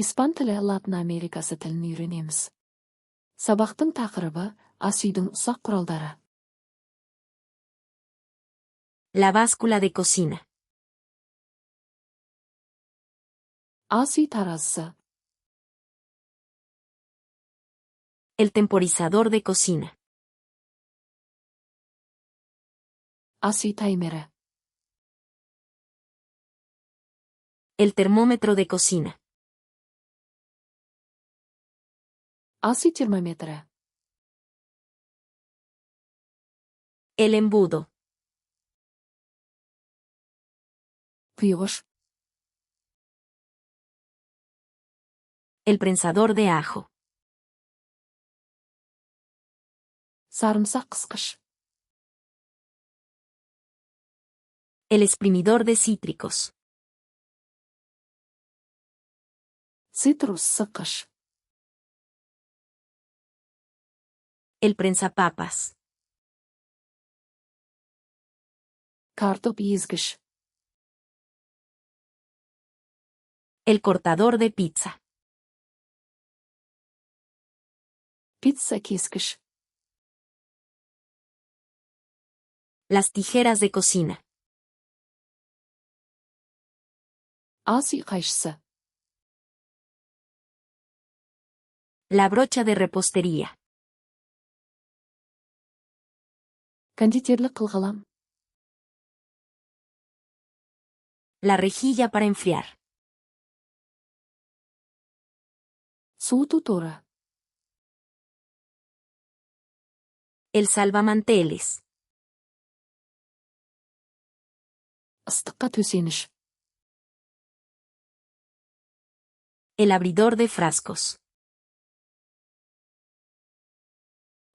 Испан тілі Латын Америкасы тілін үйренеміз. Сабақтың тақырыбы ас үйдің ұсақ құралдары. La báscula de cocina. Ас үй таразысы. El temporizador de cocina. Ас үй таймері. El termómetro de cocina. Ас үй термометрі. El embudo. Құйғыш. El prensador de ajo. Sarımsақ қысқыш. El exprimidor de cítricos. Цитрус сыққыш. El prensapapas. Картоп езгіш. El cortador de pizza. Пицца кескіш. Las tijeras de cocina. Ас үй қайшысы. La brocha de repostería. Кондитерлік қылғылам. La rejilla para enfriar. Суыту торы. El salvamanteles. Ыстыққа төсеніш. El abridor de frascos.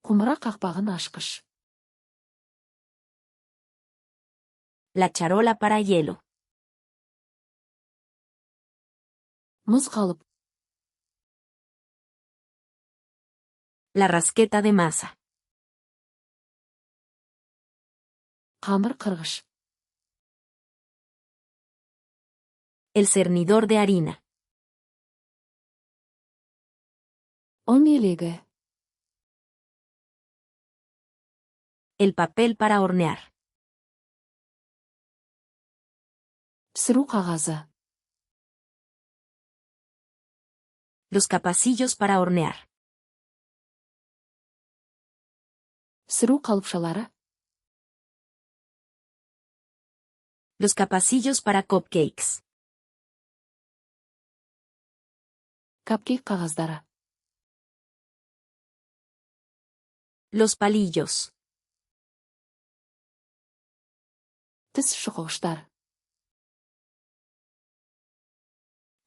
Құмыра қақпағын ашқыш. La charola para hielo. Мұз қалып. La rasqueta de masa. Қамыр қырғыш. El cernidor de harina. ұн елегі. El papel para hornear. Пісіру қағазы. Los capacillos para hornear. Пісіру қалыпшалары. Los capacillos para cupcakes. Капкейк қағаздары. Los palillos. Тіс шұқығыштар.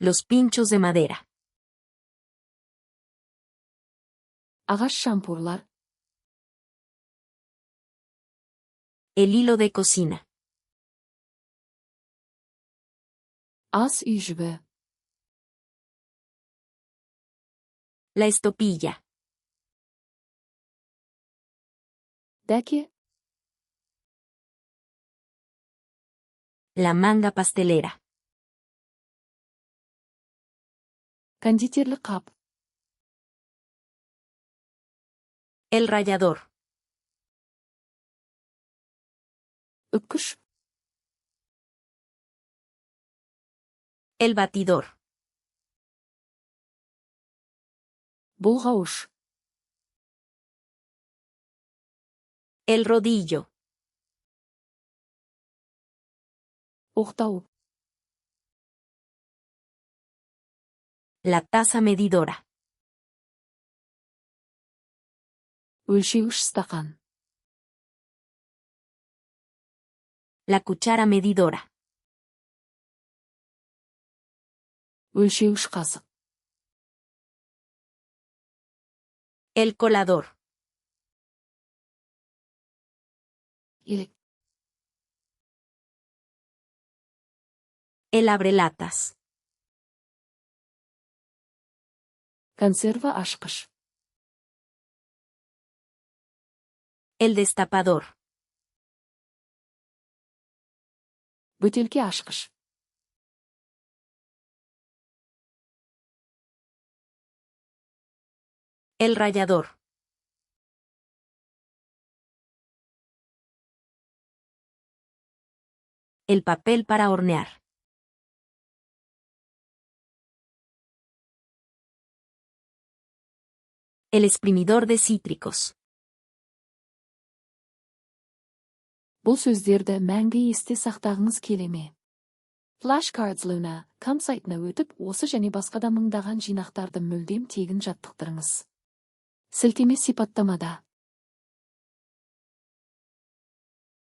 Los pinchos de madera. Ағаш шампурлар. El hilo de cocina. Ас үй жібі. La estopilla. Дәке. La manga pastelera. Кондитерлік қап. El rallador. Үпкіш. El batidor. Бұлғауыш. El rodillo. Оқтау. La taza medidora. Өлшеуіш стақан. La cuchara medidora. Өлшеуіш қасық. El colador. Елек. El abrelatas. Консерва ашқыш. El destapador. Бөтелке ашқыш. El rallador. El papel para hornear. El exprimidor de cítricos. Бұл сөздерді мәңгі есте сақтағыңыз келе ме? Flashcards Luna сайтына өтіп, осы және басқа да мыңдаған жинақтарды мүлдем тегін жаттықтырыңыз. Сілтеме сипаттамада.